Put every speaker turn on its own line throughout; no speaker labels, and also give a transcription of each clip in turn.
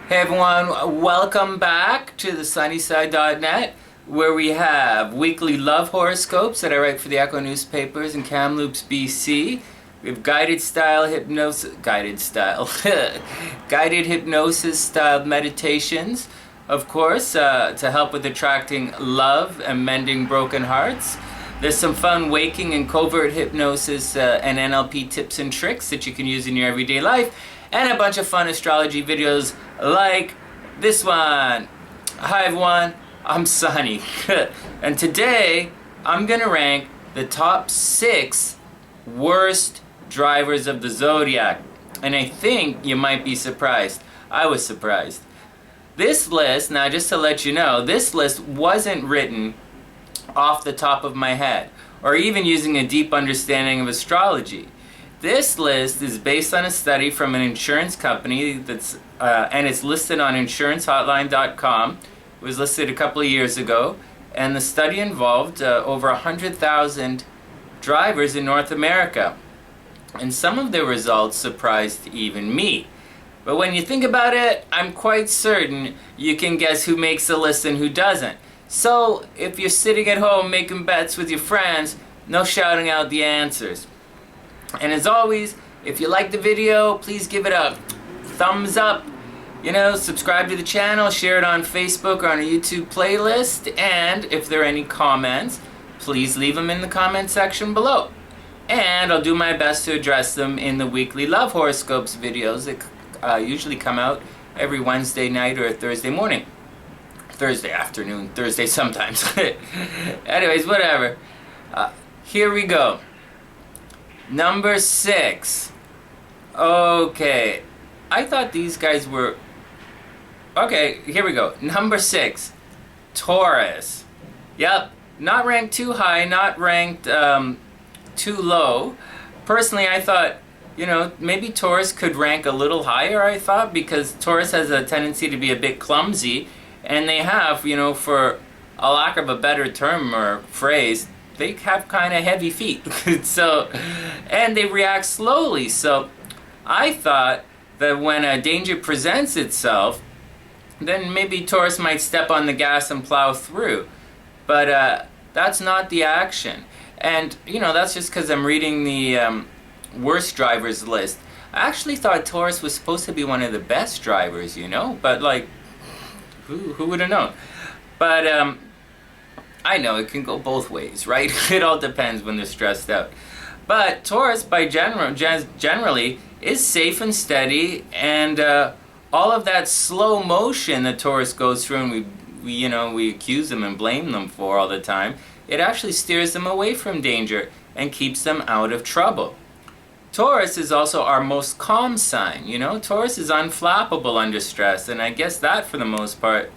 Hey everyone, welcome back to the sunnyside.net, where we have weekly love horoscopes that I write for the Echo newspapers in Kamloops, BC. We have guided hypnosis styled meditations, of course, to help with attracting love and mending broken hearts. There's some fun waking and covert hypnosis and NLP tips and tricks that you can use in your everyday life, and a bunch of fun astrology videos like this one. Hi everyone, I'm Sonny, and today I'm gonna rank the top 6 worst drivers of the Zodiac, and I think you might be surprised. I was surprised. This list, now just to let you know, this list wasn't written off the top of my head, or even using a deep understanding of astrology. This list is based on a study from an insurance company and it's listed on insurancehotline.com. It was listed a couple of years ago, and the study involved over 100,000 drivers in North America. And some of the results surprised even me. But when you think about it, I'm quite certain you can guess who makes the list and who doesn't. So if you're sitting at home making bets with your friends, no shouting out the answers. And as always, if you like the video, please give it a thumbs up. Subscribe to the channel, share it on Facebook or on a YouTube playlist, and if there are any comments, please leave them in the comment section below. And I'll do my best to address them in the weekly love horoscopes videos that usually come out every Wednesday night or Thursday morning. Thursday afternoon, Thursday sometimes. Anyways, whatever. Here we go. Number 6. Okay. I thought these guys were... Okay, here we go. Number 6. Taurus. Yep. Not ranked too high, not ranked too low. Personally, I thought, maybe Taurus could rank a little higher, I thought, because Taurus has a tendency to be a bit clumsy. And they have, for a lack of a better term or phrase, they have kind of heavy feet. And they react slowly. So I thought that when a danger presents itself, then maybe Taurus might step on the gas and plow through. But that's not the action. And, that's just because I'm reading the worst drivers list. I actually thought Taurus was supposed to be one of the best drivers, but like, who would have known? But I know it can go both ways, right? It all depends when they're stressed out. But Taurus, generally, is safe and steady, and all of that slow motion that Taurus goes through, and we accuse them and blame them for all the time, it actually steers them away from danger and keeps them out of trouble. Taurus is also our most calm sign, Taurus is unflappable under stress, and I guess that, for the most part,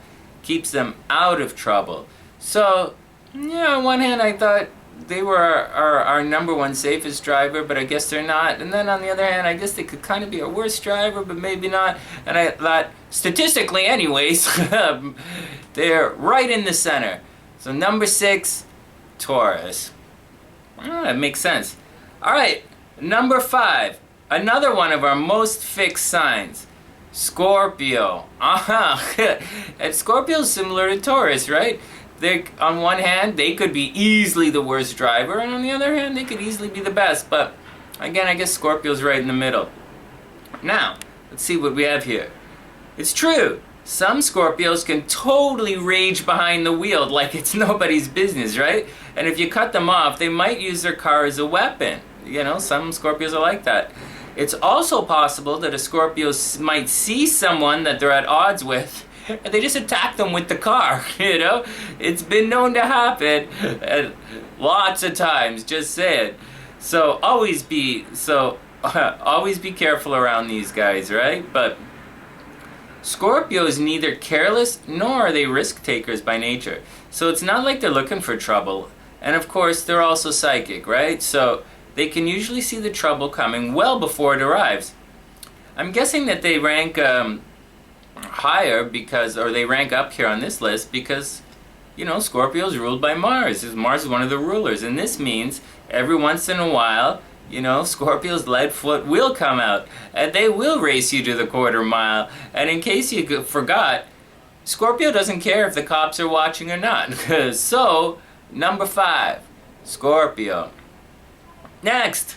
keeps them out of trouble. So, on one hand, I thought they were our number 1 safest driver, but I guess they're not. And then on the other hand, I guess they could kind of be our worst driver, but maybe not. And I thought, statistically anyways, they're right in the center. So number 6, Taurus. That makes sense. All right. Number 5, another one of our most fixed signs, Scorpio. And Scorpio's similar to Taurus, right? On one hand, they could be easily the worst driver, and on the other hand, they could easily be the best. But again, I guess Scorpio's right in the middle. Now, let's see what we have here. It's true. Some Scorpios can totally rage behind the wheel like it's nobody's business, right? And if you cut them off, they might use their car as a weapon. Some Scorpios are like that. It's also possible that a Scorpio might see someone that they're at odds with, and they just attack them with the car, It's been known to happen lots of times, just saying. So always be careful around these guys, right? But Scorpio is neither careless nor are they risk takers by nature. So it's not like they're looking for trouble. And of course, they're also psychic, right? So they can usually see the trouble coming well before it arrives. I'm guessing that they rank higher they rank up here on this list because, Scorpio is ruled by Mars. Mars is one of the rulers, and this means every once in a while Scorpio's lead foot will come out, and they will race you to the quarter mile. And in case you forgot, Scorpio doesn't care if the cops are watching or not. So, number 5, Scorpio. Next.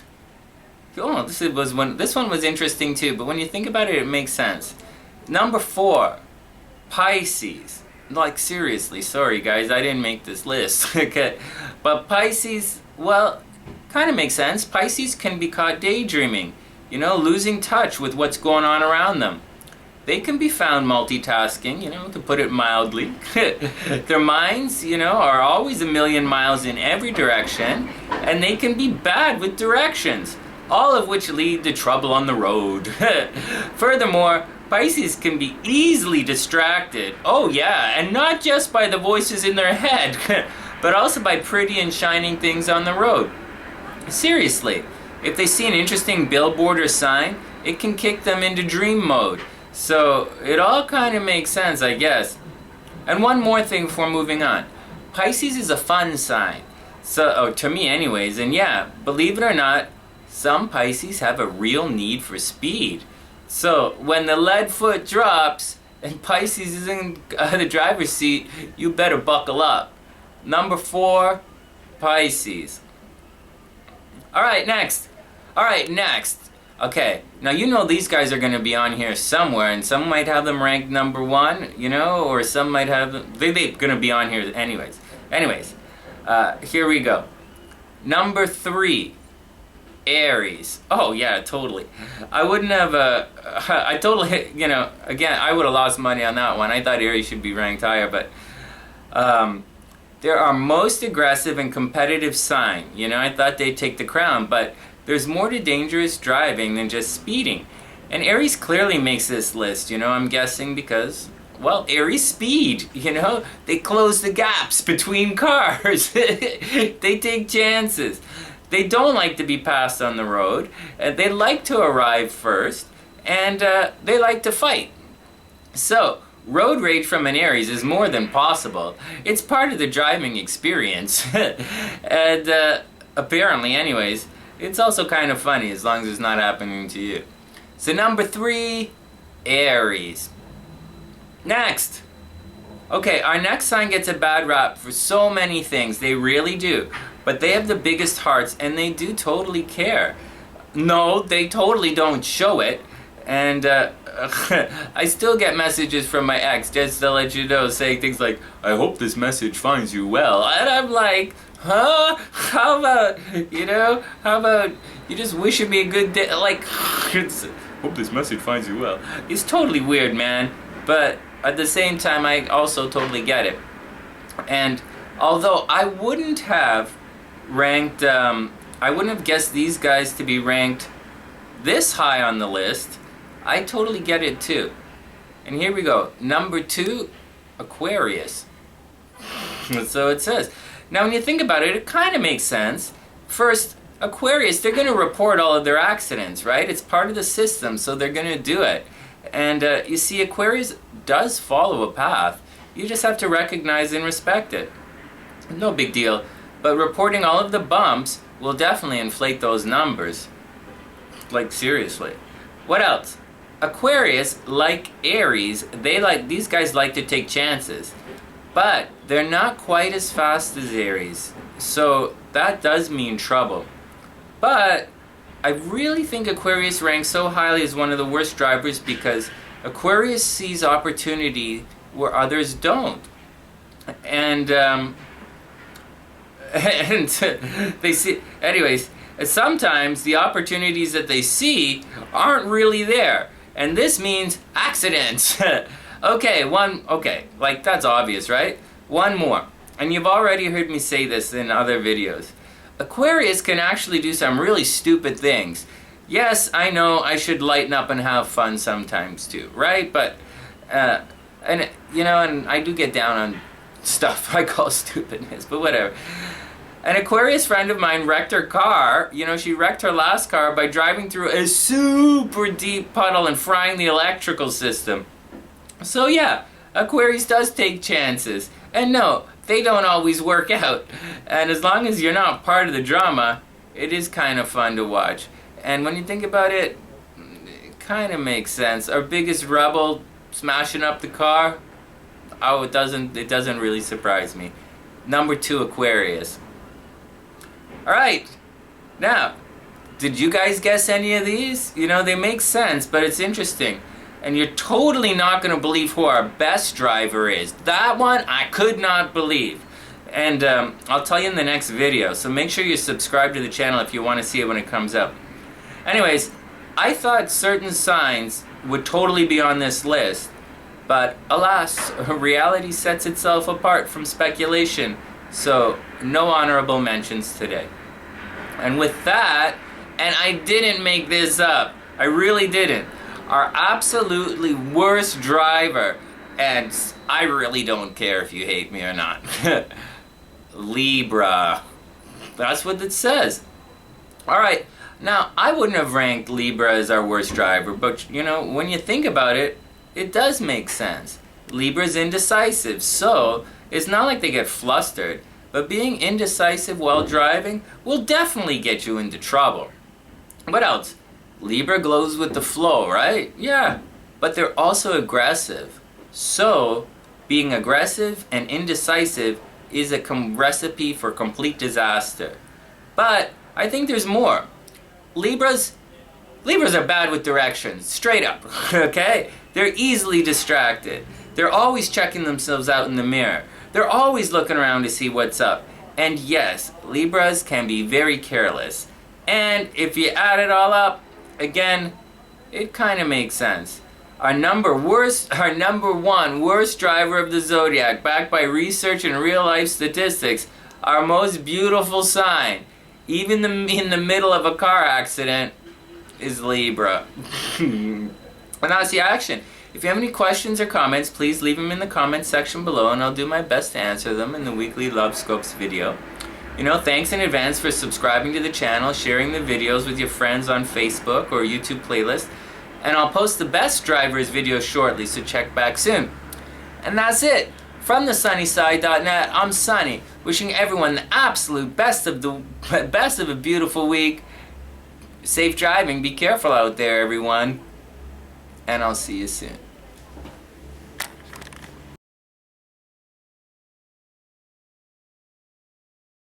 Oh, this one was interesting too, but when you think about it, it makes sense. Number 4, Pisces. Like, seriously, sorry guys, I didn't make this list. Okay, but Pisces, well, kind of makes sense. Pisces can be caught daydreaming, losing touch with what's going on around them. They can be found multitasking, to put it mildly. Their minds, are always a million miles in every direction, and they can be bad with directions, all of which lead to trouble on the road. Furthermore, Pisces can be easily distracted. Oh yeah, and not just by the voices in their head, but also by pretty and shining things on the road. Seriously, if they see an interesting billboard or sign, it can kick them into dream mode. So it all kind of makes sense, I guess. And one more thing before moving on. Pisces is a fun sign. So, to me anyways, and yeah, believe it or not, some Pisces have a real need for speed. So when the lead foot drops and Pisces is in the driver's seat, you better buckle up. Number 4, Pisces. Alright, next. Okay, now these guys are going to be on here somewhere, and some might have them ranked number 1, or some might have them... They're going to be on here anyways. Here we go. Number 3. Aries. Oh yeah, totally. I wouldn't have, I totally, again, I would have lost money on that one. I thought Aries should be ranked higher, but, they're our most aggressive and competitive sign. I thought they'd take the crown, but there's more to dangerous driving than just speeding. And Aries clearly makes this list, I'm guessing because, well, Aries speed, they close the gaps between cars. They take chances. They don't like to be passed on the road. They like to arrive first, and they like to fight. So, road rage from an Aries is more than possible. It's part of the driving experience. And apparently, anyways, it's also kind of funny as long as it's not happening to you. So number 3, Aries. Next. Okay, our next sign gets a bad rap for so many things. They really do. But they have the biggest hearts, and they do totally care. No, they totally don't show it. And I still get messages from my ex, just to let you know, saying things like, I hope this message finds you well. And I'm like, huh? How about you just wishing me a good day? Like, hope this message finds you well. It's totally weird, man. But at the same time, I also totally get it. And although I wouldn't have ranked, I wouldn't have guessed these guys to be ranked this high on the list, I totally get it too. And here we go. Number 2, Aquarius. So it says. Now when you think about it, it kind of makes sense. First, Aquarius, they're going to report all of their accidents, right? It's part of the system, so they're going to do it. And you see, Aquarius does follow a path. You just have to recognize and respect it. No big deal. But reporting all of the bumps will definitely inflate those numbers. Like, seriously. What else? Aquarius, like Aries, these guys like to take chances. But they're not quite as fast as Aries. So that does mean trouble. But I really think Aquarius ranks so highly as one of the worst drivers because Aquarius sees opportunity where others don't. And they see, anyways, sometimes the opportunities that they see aren't really there. And this means accidents. Okay, like that's obvious, right? One more. And you've already heard me say this in other videos. Aquarius can actually do some really stupid things. Yes, I know I should lighten up and have fun sometimes too, right? But, and I do get down on stuff I call stupidness, but whatever. An Aquarius friend of mine wrecked her car. She wrecked her last car by driving through a super deep puddle and frying the electrical system. So yeah, Aquarius does take chances. And no, they don't always work out. And as long as you're not part of the drama, It is kind of fun to watch. And when you think about it, it kind of makes sense. Our biggest rebel smashing up the car, oh, it doesn't really surprise me. Number 2, Aquarius. Alright, now, did you guys guess any of these? You know, they make sense, but it's interesting. And you're totally not going to believe who our best driver is. That one, I could not believe. And I'll tell you in the next video, so make sure you subscribe to the channel if you want to see it when it comes out. Anyways, I thought certain signs would totally be on this list, but alas, reality sets itself apart from speculation, so no honorable mentions today. And with that, and I didn't make this up, I really didn't, our absolutely worst driver, and I really don't care if you hate me or not, Libra. That's what it says. Alright, now I wouldn't have ranked Libra as our worst driver, but you know, when you think about it, it does make sense. Libra's indecisive, so it's not like they get flustered, but being indecisive while driving will definitely get you into trouble. What else? Libra goes with the flow, right? Yeah, but they're also aggressive. So, being aggressive and indecisive is a recipe for complete disaster. But I think there's more. Libras are bad with directions, straight up, okay? They're easily distracted. They're always checking themselves out in the mirror. They're always looking around to see what's up. And yes, Libras can be very careless. And if you add it all up, again, it kind of makes sense. Our number 1 worst driver of the Zodiac, backed by research and real-life statistics, our most beautiful sign, even in the middle of a car accident, is Libra. And that's the action. If you have any questions or comments, please leave them in the comments section below, and I'll do my best to answer them in the weekly Love Scopes video. You know, thanks in advance for subscribing to the channel, sharing the videos with your friends on Facebook or YouTube playlist, and I'll post the best drivers video shortly, so check back soon. And that's it. From thesunnyside.net, I'm Sunny, wishing everyone the absolute best of a beautiful week. Safe driving, be careful out there, everyone, and I'll see you soon.